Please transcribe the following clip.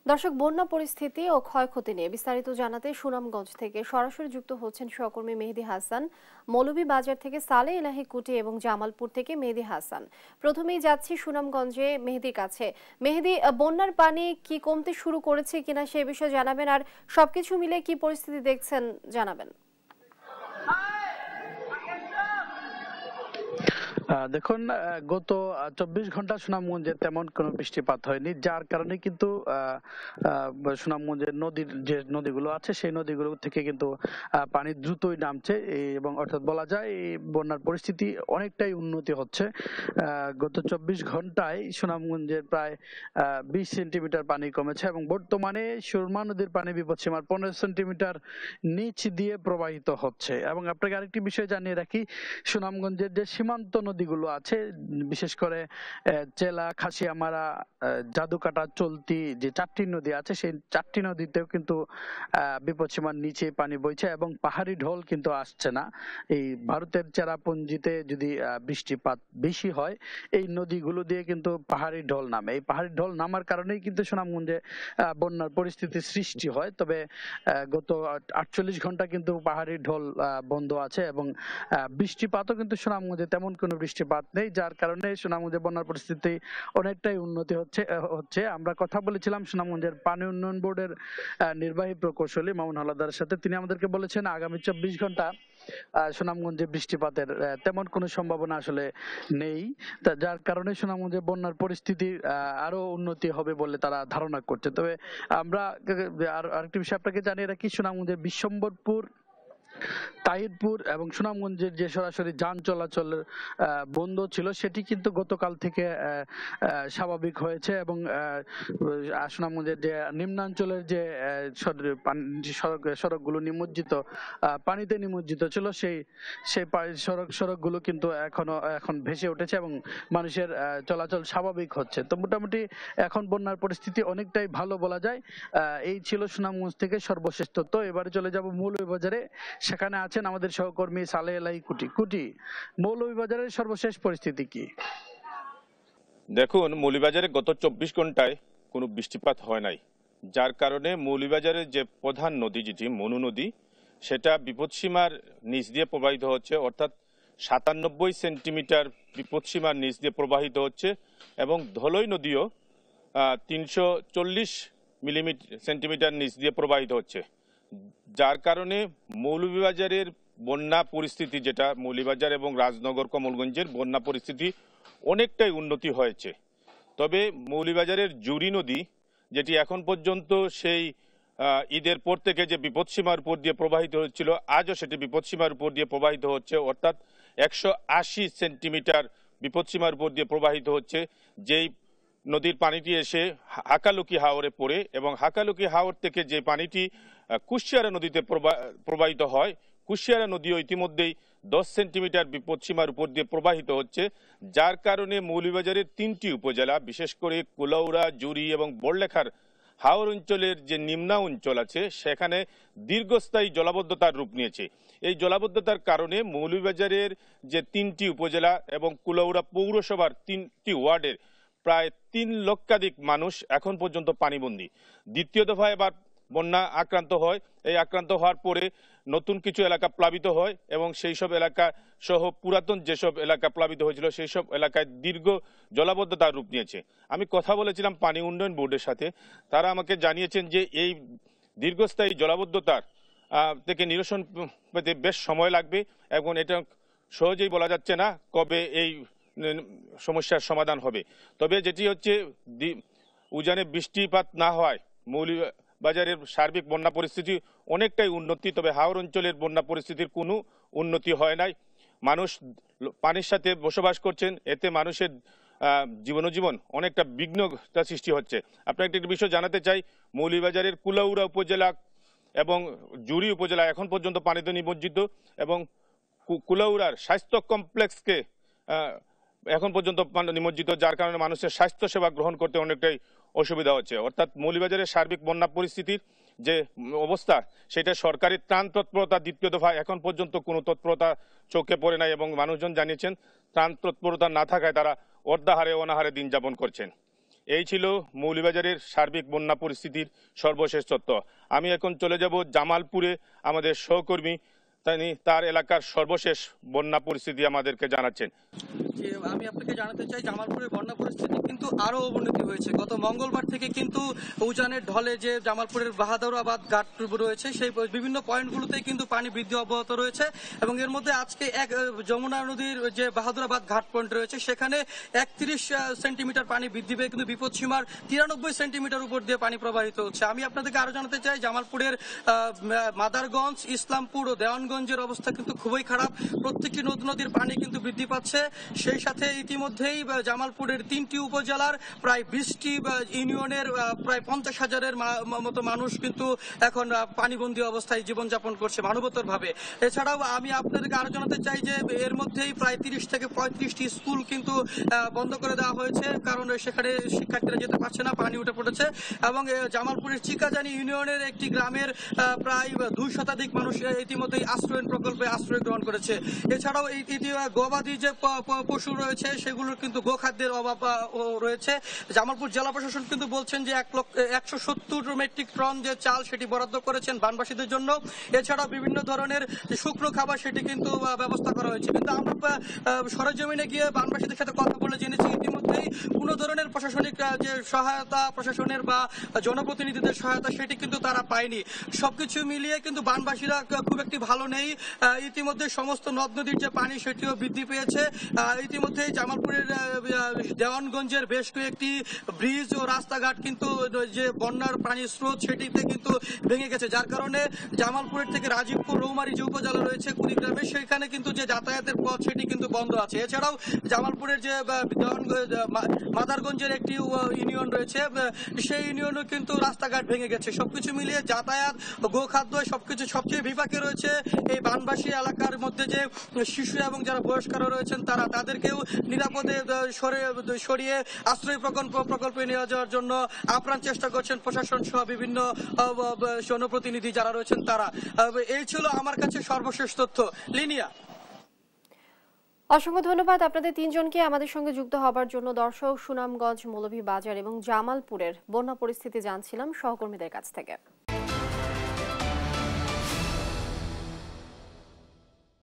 দর্শক, বন্যা পরিস্থিতি ও ক্ষয়ক্ষতি নিয়ে বিস্তারিত জানাতে সুনামগঞ্জ থেকে সরাসরি যুক্ত হচ্ছেন সহকর্মী মেহেদী হাসান। মৌলভীবাজার থেকে সালে এলাহি কুটি এবং জামালপুর থেকে মেহেদী হাসান। প্রথমেই যাচ্ছি সুনামগঞ্জে মেহেদীর কাছে। মেহেদী, বন্যার পানি কি কমতে শুরু করেছে কিনা সে বিষয়ে জানাবেন, আর সবকিছু মিলে কি পরিস্থিতি দেখছেন জানাবেন। দেখুন, গত ২৪ ঘন্টা সুনামগঞ্জে তেমন কোনো বৃষ্টিপাত হয়নি, যার কারণে কিন্তু সুনামগঞ্জের নদীর যে নদীগুলো আছে সেই নদীগুলো থেকে কিন্তু পানি দ্রুতই নামছে, এবং অর্থাৎ বলা যায় এই বন্যার পরিস্থিতি অনেকটাই উন্নতি হচ্ছে। গত ২৪ ঘন্টায় সুনামগঞ্জের প্রায় ২০ সেন্টিমিটার পানি কমেছে এবং বর্তমানে সুরমা নদীর পানি বিপদসীমার ১৫ সেন্টিমিটার নিচ দিয়ে প্রবাহিত হচ্ছে। এবং আপনাকে আরেকটি বিষয় জানিয়ে রাখি, সুনামগঞ্জের যে সীমান্ত নদীগুলো আছে, বিশেষ করে চেলা, খাসিয়ামারা, জাদুকাটা, চলতি, যে ৪টি নদী আছে সেই ৪টি নদীতেও কিন্তু বিপদসীমার নিচে পানি বইছে এবং পাহাড়ি ঢল কিন্তু আসছে না। এই ভারতের চেরাপুঞ্জিতে যদি বৃষ্টিপাত বেশি হয়, এই নদীগুলো দিয়ে কিন্তু পাহাড়ি ঢল নামে। এই পাহাড়ি ঢল নামার কারণেই কিন্তু সুনামগঞ্জে বন্যার পরিস্থিতির সৃষ্টি হয়। তবে গত ৪৮ ঘন্টা কিন্তু পাহাড়ি ঢল বন্ধ আছে এবং বৃষ্টিপাতও কিন্তু সুনামগঞ্জে তেমন কোনো বৃষ্টিপাত নেই, যার কারণে সুনামগঞ্জে বন্যার পরিস্থিতি অনেকটাই উন্নতি হচ্ছে। আমরা কথা বলেছিলাম সুনামগঞ্জের পানি উন্নয়ন বোর্ডের নির্বাহী প্রকৌশলী মামুন হাওলাদারের সাথে। তিনি আমাদেরকে বলেছেন আগামী ২৪ ঘন্টা সুনামগঞ্জে বৃষ্টিপাতের তেমন কোনো সম্ভাবনা আসলে নেই, যার কারণে সুনামগঞ্জে বন্যার পরিস্থিতি আরো উন্নতি হবে বলে তারা ধারণা করছে। তবে আমরা আরেকটি বিষয় আপনাকে জানিয়ে রাখি, সুনামগঞ্জের বিশ্বম্বরপুর, তাহিরপুর এবং সুনামগঞ্জের যে সরাসরি যান চলাচলের বন্ধ ছিল সেটি কিন্তু গতকাল থেকে স্বাভাবিক হয়েছে এবং সুনামগঞ্জের যে নিম্নাঞ্চলের যে সড়কগুলো নিমজ্জিত, পানিতে নিমজ্জিত ছিল, সেই সড়কগুলো কিন্তু এখন ভেসে উঠেছে এবং মানুষের চলাচল স্বাভাবিক হচ্ছে। তো মোটামুটি এখন বন্যার পরিস্থিতি অনেকটাই ভালো বলা যায়। এই ছিল সুনামগঞ্জ থেকে সর্বশেষ তথ্য। এবারে চলে যাব মৌলভীবাজারে। সেখানে আছেন আমাদের সহকর্মী সালে এলাহি কুটি। মৌলভীবাজারের সর্বশেষ পরিস্থিতি কি? দেখুন, মৌলভীবাজারে গত ২৪ ঘন্টায় কোনো বৃষ্টিপাত হয় নাই, যার কারণে মৌলভীবাজারের যে প্রধান নদী, যেটি মনু নদী, সেটা বিপদসীমার নিচ দিয়ে প্রবাহিত হচ্ছে, অর্থাৎ ৯৭ সেন্টিমিটার বিপদসীমার নিচ দিয়ে প্রবাহিত হচ্ছে এবং ধলই নদীও ৩৪০ সেন্টিমিটার নিচ দিয়ে প্রবাহিত হচ্ছে, যার কারণে মৌলভীবাজারের বন্যা পরিস্থিতি, যেটা মৌলভীবাজার এবং রাজনগর কমলগঞ্জের বন্যা পরিস্থিতি অনেকটাই উন্নতি হয়েছে। তবে মৌলভীবাজারের জুরি নদী, যেটি এখন পর্যন্ত সেই ঈদের পর থেকে যে বিপদসীমার উপর দিয়ে প্রবাহিত হচ্ছিল, আজও সেটি বিপদসীমার উপর দিয়ে প্রবাহিত হচ্ছে, অর্থাৎ ১৮০ সেন্টিমিটার বিপদসীমার উপর দিয়ে প্রবাহিত হচ্ছে। যেই নদীর পানিটি এসে হাকালুকি হাওরে পড়ে এবং হাকালুকি হাওর থেকে যে পানিটি কুশিয়ারা নদীতে প্রবাহিত হয়, কুশিয়ারা নদীও ইতিমধ্যেই ১০ সেন্টিমিটার বিপদসীমার উপর দিয়ে প্রবাহিত হচ্ছে, যার কারণে মৌলভীবাজারের ৩টি উপজেলা, বিশেষ করে কুলাউড়া, জুরি এবং বড়লেখার হাওর অঞ্চলের যে নিম্না অঞ্চল আছে, সেখানে দীর্ঘস্থায়ী জলাবদ্ধতার রূপ নিয়েছে। এই জলাবদ্ধতার কারণে মৌলভীবাজারের যে ৩টি উপজেলা এবং কুলাউড়া পৌরসভার ৩টি ওয়ার্ডের প্রায় ৩ লক্ষাধিক মানুষ এখন পর্যন্ত পানিবন্দী। দ্বিতীয় দফায় এবার বন্যা আক্রান্ত হয়। এই আক্রান্ত হওয়ার পরে নতুন কিছু এলাকা প্লাবিত হয় এবং সেই সব এলাকা সহ পুরাতন যেসব এলাকা প্লাবিত হয়েছিল সেই সব এলাকায় দীর্ঘ জলাবদ্ধতার রূপ নিয়েছে। আমি কথা বলেছিলাম পানি উন্নয়ন বোর্ডের সাথে, তারা আমাকে জানিয়েছেন যে এই দীর্ঘস্থায়ী জলাবদ্ধতার থেকে নিরসন পেতে বেশ সময় লাগবে এবং এটা সহজেই বলা যাচ্ছে না কবে এই সমস্যার সমাধান হবে। তবে যেটি হচ্ছে, উজানে বৃষ্টিপাত না হয় মৌলভীবাজারের সার্বিক বন্যা পরিস্থিতি অনেকটাই উন্নতি, তবে হাওর অঞ্চলের বন্যা পরিস্থিতির কোনো উন্নতি হয় নাই। মানুষ পানির সাথে বসবাস করছেন, এতে মানুষের জীবন অনেকটা বিঘ্নতা সৃষ্টি হচ্ছে। আপনাকে একটি বিষয় জানাতে চাই, মৌলভীবাজারের কুলাউড়া উপজেলা এবং জুরি উপজেলা এখন পর্যন্ত পানিতে নিমজ্জিত এবং কুলাউড়ার স্বাস্থ্য কমপ্লেক্সকে এখন পর্যন্ত নিমজ্জিত, যার কারণে মানুষের স্বাস্থ্য সেবা গ্রহণ করতে অনেকটাই অসুবিধা হচ্ছে। অর্থাৎ মৌলভীবাজারের সার্বিক বন্যা পরিস্থিতির যে অবস্থা, সেটা সরকারি ত্রাণ তৎপরতা দ্বিতীয় দফা এখন পর্যন্ত কোনো তৎপরতা চোখে পড়ে নাই এবং মানুষজন জানিয়েছেন ত্রাণ তৎপরতা না থাকায় তারা অর্ধাহারে অনাহারে দিন যাপন করছেন। এই ছিল মৌলভীবাজারের সার্বিক বন্যা পরিস্থিতির সর্বশেষ তথ্য। আমি এখন চলে যাব জামালপুরে, আমাদের সহকর্মী তার এলাকার সর্বশেষ বন্যা পরিস্থিতি আমাদেরকে জানাচ্ছেন। আমি আপনাকে জানাতে চাই, জামালপুরের বন্যা পরিস্থিতি কিন্তু আরো অবনতি হয়েছে। গত মঙ্গলবার থেকে কিন্তু উজানের ঢলে যে জামালপুরের বাহাদুরাবাদ ঘাট রয়েছে, সেই বিভিন্ন পয়েন্টগুলোতে কিন্তু পানি বৃদ্ধি অব্যাহত রয়েছে এবং এর মধ্যে আজকে এক যমুনা নদীর যে বাহাদুরাবাদ ঘাট পয়েন্ট রয়েছে সেখানে 31 সেন্টিমিটার পানি বৃদ্ধি পেয়ে কিন্তু বিপদসীমার 93 সেন্টিমিটার উপর দিয়ে পানি প্রবাহিত হচ্ছে। আমি আপনাদেরকে আরো জানাতে চাই, জামালপুরের মাদারগঞ্জ, ইসলামপুর ও দেওয়ানগঞ্জের অবস্থা কিন্তু খুবই খারাপ। প্রত্যেকটি নদীর পানি কিন্তু বৃদ্ধি পাচ্ছে। সেই সাথে ইতিমধ্যেই জামালপুরের 3টি উপজেলার প্রায় 20টি ইউনিয়নের প্রায় 50,000-এর মতো মানুষ কিন্তু এখন পানিবন্দী অবস্থায় জীবনযাপন করছে মানবতর ভাবে। এছাড়াও আমি আপনাদেরকে আরো জানাতে চাই যে এর মধ্যেই প্রায় 30 থেকে 35টি স্কুল কিন্তু বন্ধ করে দেওয়া হয়েছে, কারণ সেখানে শিক্ষার্থীরা যেতে পারছে না, পানি উঠে পড়েছে। এবং জামালপুরের চিকাজানি ইউনিয়নের একটি গ্রামের প্রায় 2 শতাধিক মানুষ ইতিমধ্যেই আশ্রয়ন প্রকল্পে আশ্রয় গ্রহণ করেছে। এছাড়াও গবাদি যে পশু রয়েছে সেগুলোর কিন্তু গোখাদ্যের অভাব রয়েছে। জামালপুর জেলা প্রশাসন কিন্তু বলছেন যে 170 মেট্রিক টন যে চাল সেটি বরাদ্দ করেছেন বানবাসীদের জন্য। এছাড়াও বিভিন্ন ধরনের শুকনো খাবার সেটি কিন্তু ব্যবস্থা করা হয়েছে। কিন্তু আমরা সরেজমিনে গিয়ে বানবাসীদের সাথে কথা বলে জেনেছি ইতিমধ্যেই কোনো ধরনের প্রশাসনিক যে সহায়তা, প্রশাসনের বা জনপ্রতিনিধিদের সহায়তা সেটি কিন্তু তারা পায়নি। সবকিছু মিলিয়ে কিন্তু বানবাসীরা খুব একটি ভালো নেই। ইতিমধ্যে সমস্ত নদ নদীর যে পানি সেটিও বৃদ্ধি পেয়েছে। ইতিমধ্যে জামালপুরের দেওয়ানগঞ্জের বেশ কয়েকটি ব্রিজ ও রাস্তাঘাট কিন্তু যে বন্যার পানির স্রোত সেটিতে কিন্তু ভেঙে গেছে, যার কারণে জামালপুরের থেকে রাজীবপুর রৌমারী যে উপজেলা রয়েছে কুড়িগ্রামে, সেখানে কিন্তু যে যাতায়াতের পথ সেটি কিন্তু বন্ধ আছে। এছাড়াও জামালপুরের যে মাদারগঞ্জের একটি ইউনিয়ন রয়েছে, সেই ইউনিয়নও কিন্তু রাস্তাঘাট ভেঙে গেছে। সবকিছু মিলিয়ে যাতায়াত, গোখাদ্য সবকিছু সবচেয়ে বিপাকে রয়েছে এই বানবাসী এলাকার মধ্যে। যে শিশু এবং যারা বয়স্করা রয়েছেন তাদেরকেও নিরাপদে সরিয়ে আশ্রয় প্রকল্পে নিয়ে যাওয়ার জন্য আপ্রাণ চেষ্টা করছেন প্রশাসন সহ বিভিন্ন জনপ্রতিনিধি যারা রয়েছেন তারা। এই ছিল আমার কাছে সর্বশেষ তথ্য। লিনিয়া, অসংখ্য ধন্যবাদ আপনাদের তিনজনকে আমাদের সঙ্গে যুক্ত হবার জন্য। দর্শক, সুনামগঞ্জ, মৌলভীবাজার এবং জামালপুরের বন্যা পরিস্থিতি জানছিলাম সহকর্মীদের কাছ থেকে।